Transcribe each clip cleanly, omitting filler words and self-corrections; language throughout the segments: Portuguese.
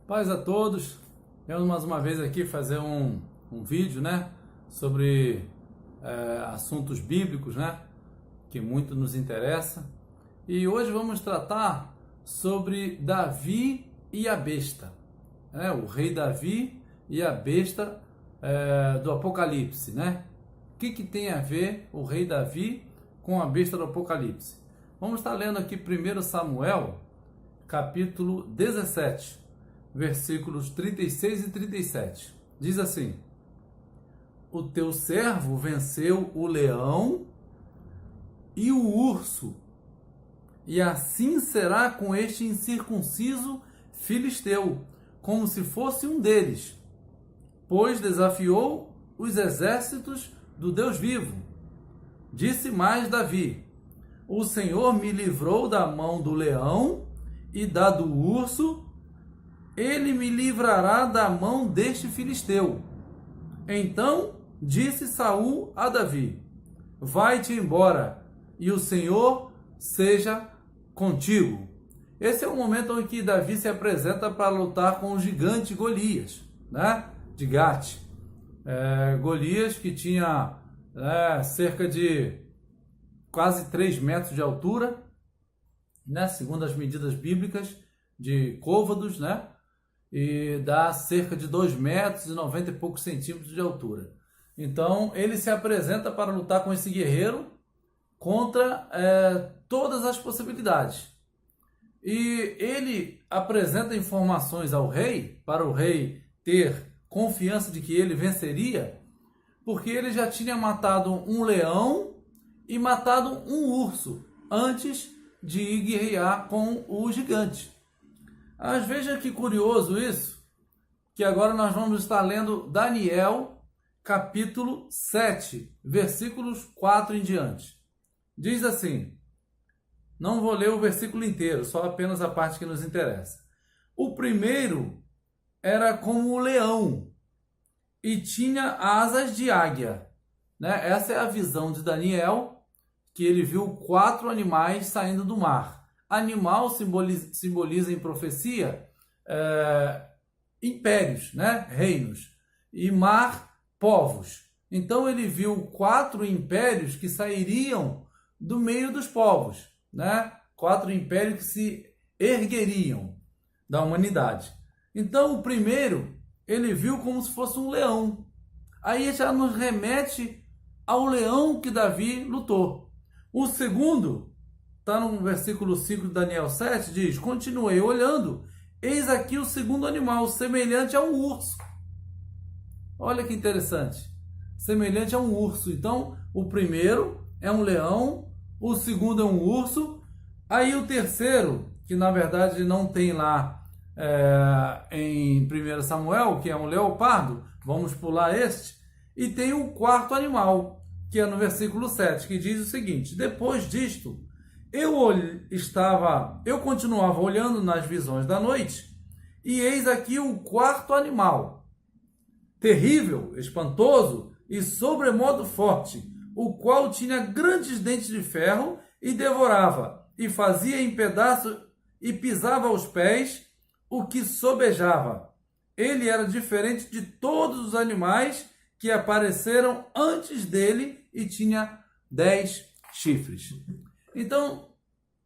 Paz a todos. Vamos mais uma vez aqui fazer um vídeo, né, sobre assuntos bíblicos, né, que muito nos interessa. E hoje vamos tratar sobre Davi e a besta, né, o rei Davi e a besta do Apocalipse, né? O que tem a ver o rei Davi com a besta do Apocalipse? Vamos estar lendo aqui 1 Samuel, capítulo 17. Versículos 36 e 37. Diz assim: O teu servo venceu o leão e o urso, e assim será com este incircunciso filisteu, como se fosse um deles, pois desafiou os exércitos do Deus vivo. Disse mais Davi: O Senhor me livrou da mão do leão e da do urso. Ele me livrará da mão deste filisteu. Então disse Saul a Davi: Vai-te embora, e o Senhor seja contigo. Esse é o momento em que Davi se apresenta para lutar com o gigante Golias, né? De Gate. Golias, que tinha cerca de quase 3 metros de altura, né? Segundo as medidas bíblicas de côvados, né? E dá cerca de 2 metros e 90 e poucos centímetros de altura. Então ele se apresenta para lutar com esse guerreiro contra todas as possibilidades. E ele apresenta informações ao rei, para o rei ter confiança de que ele venceria, porque ele já tinha matado um leão e matado um urso antes de ir guerrear com o gigante. Mas veja que curioso isso, que agora nós vamos estar lendo Daniel, capítulo 7, versículos 4 em diante. Diz assim, não vou ler o versículo inteiro, só apenas a parte que nos interessa. O primeiro era como o leão e tinha asas de águia, né? Essa é a visão de Daniel, que ele viu 4 animais saindo do mar. Animal simboliza em profecia impérios, né? Reinos, e mar, povos. Então ele viu 4 impérios que sairiam do meio dos povos, né? 4 impérios que se ergueriam da humanidade. Então o primeiro ele viu como se fosse um leão. Aí já nos remete ao leão que Davi lutou. O segundo está no versículo 5 de Daniel 7, diz: Continuei olhando, eis aqui o segundo animal, semelhante a um urso. Olha que interessante. Semelhante a um urso. Então, o primeiro é um leão, o segundo é um urso. Aí o terceiro, que na verdade não tem lá em 1 Samuel, que é um leopardo, vamos pular este. E tem o quarto animal, que é no versículo 7, que diz o seguinte: Depois disto, eu continuava olhando nas visões da noite, e eis aqui o quarto animal, terrível, espantoso e sobremodo forte, o qual tinha grandes dentes de ferro e devorava, e fazia em pedaços e pisava aos pés o que sobejava. Ele era diferente de todos os animais que apareceram antes dele e tinha 10 chifres. Então,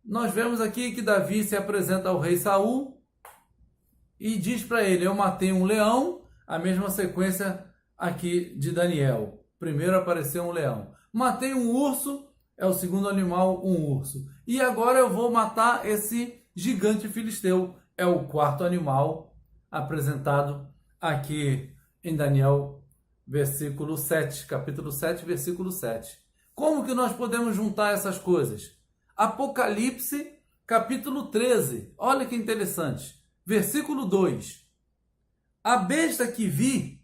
nós vemos aqui que Davi se apresenta ao rei Saul e diz para ele: eu matei um leão, a mesma sequência aqui de Daniel. Primeiro apareceu um leão. Matei um urso, é o segundo animal, um urso. E agora eu vou matar esse gigante filisteu, é o quarto animal apresentado aqui em Daniel, versículo 7, capítulo 7, versículo 7. Como que nós podemos juntar essas coisas? Apocalipse, capítulo 13, olha que interessante, versículo 2. A besta que vi,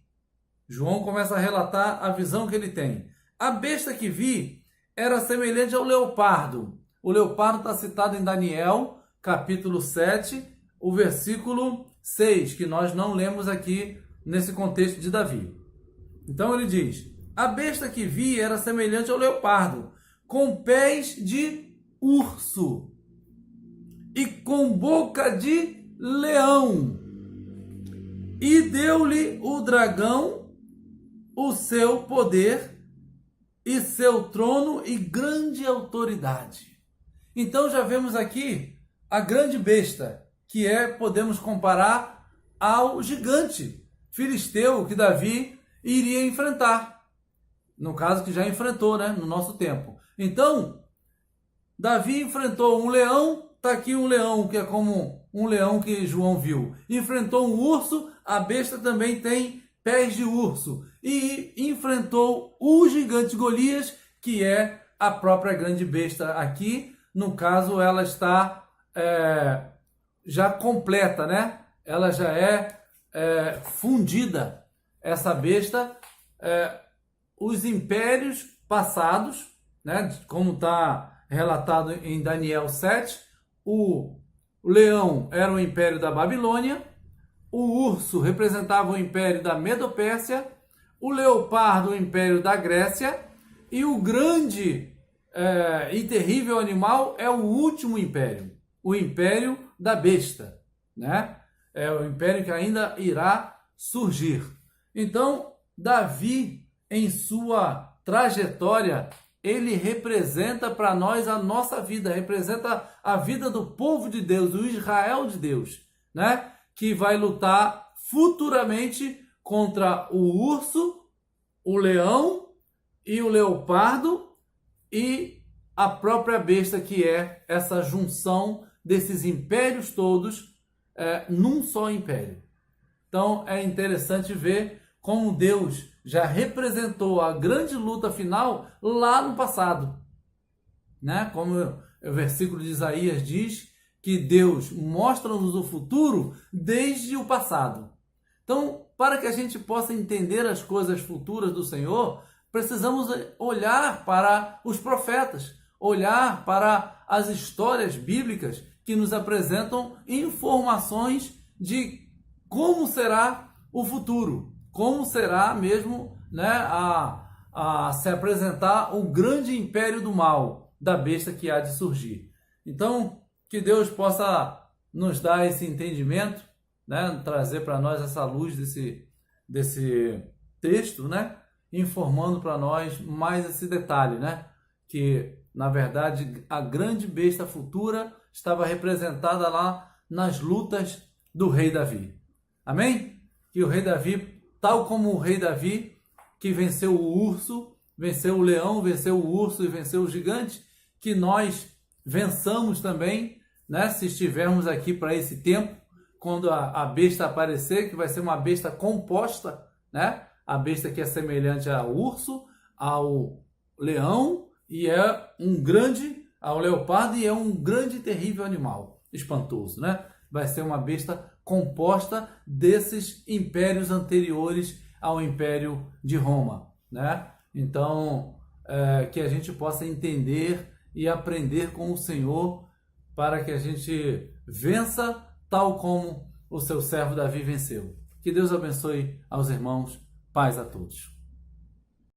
João começa a relatar a visão que ele tem. A besta que vi era semelhante ao leopardo. O leopardo está citado em Daniel, capítulo 7, o versículo 6, que nós não lemos aqui nesse contexto de Davi. Então ele diz: a besta que vi era semelhante ao leopardo, com pés de urso e com boca de leão. e deu-lhe o dragão o seu poder e seu trono e grande autoridade. Então já vemos aqui a grande besta, que podemos comparar ao gigante filisteu que Davi iria enfrentar. No caso que já enfrentou, né, no nosso tempo. Então, Davi enfrentou um leão, está aqui um leão, que é como um leão que João viu. Enfrentou um urso, a besta também tem pés de urso. E enfrentou o gigante Golias, que é a própria grande besta aqui. No caso, ela está já completa, né? Ela já é fundida, essa besta. Os impérios passados, né? Como está relatado em Daniel 7, o leão era o império da Babilônia, o urso representava o império da Medopérsia, o leopardo o império da Grécia, e o grande e terrível animal é o último império, o império da besta, né? É o império que ainda irá surgir. Então, Davi, em sua trajetória, ele representa para nós a nossa vida, representa a vida do povo de Deus, do Israel de Deus, né? Que vai lutar futuramente contra o urso, o leão e o leopardo e a própria besta, que é essa junção desses impérios todos num só império. Então é interessante ver como Deus já representou a grande luta final lá no passado, né? Como o versículo de Isaías diz, que Deus mostra-nos o futuro desde o passado. Então, para que a gente possa entender as coisas futuras do Senhor, precisamos olhar para os profetas, olhar para as histórias bíblicas que nos apresentam informações de como será o futuro, como será mesmo, né, a se apresentar o grande império do mal, da besta que há de surgir. Então, que Deus possa nos dar esse entendimento, né, trazer para nós essa luz desse texto, né, informando para nós mais esse detalhe, né, que na verdade a grande besta futura estava representada lá nas lutas do rei Davi. Amém? Que o rei Davi, tal como o rei Davi, que venceu o urso, venceu o leão, venceu o urso e venceu o gigante, que nós vençamos também, né, se estivermos aqui para esse tempo, quando a besta aparecer, que vai ser uma besta composta, né? A besta que é semelhante ao urso, ao leão, e ao leopardo, e é um grande e terrível animal, espantoso, né? Vai ser uma besta composta desses impérios anteriores ao Império de Roma, né? Então, que a gente possa entender e aprender com o Senhor, para que a gente vença tal como o seu servo Davi venceu. Que Deus abençoe aos irmãos. Paz a todos.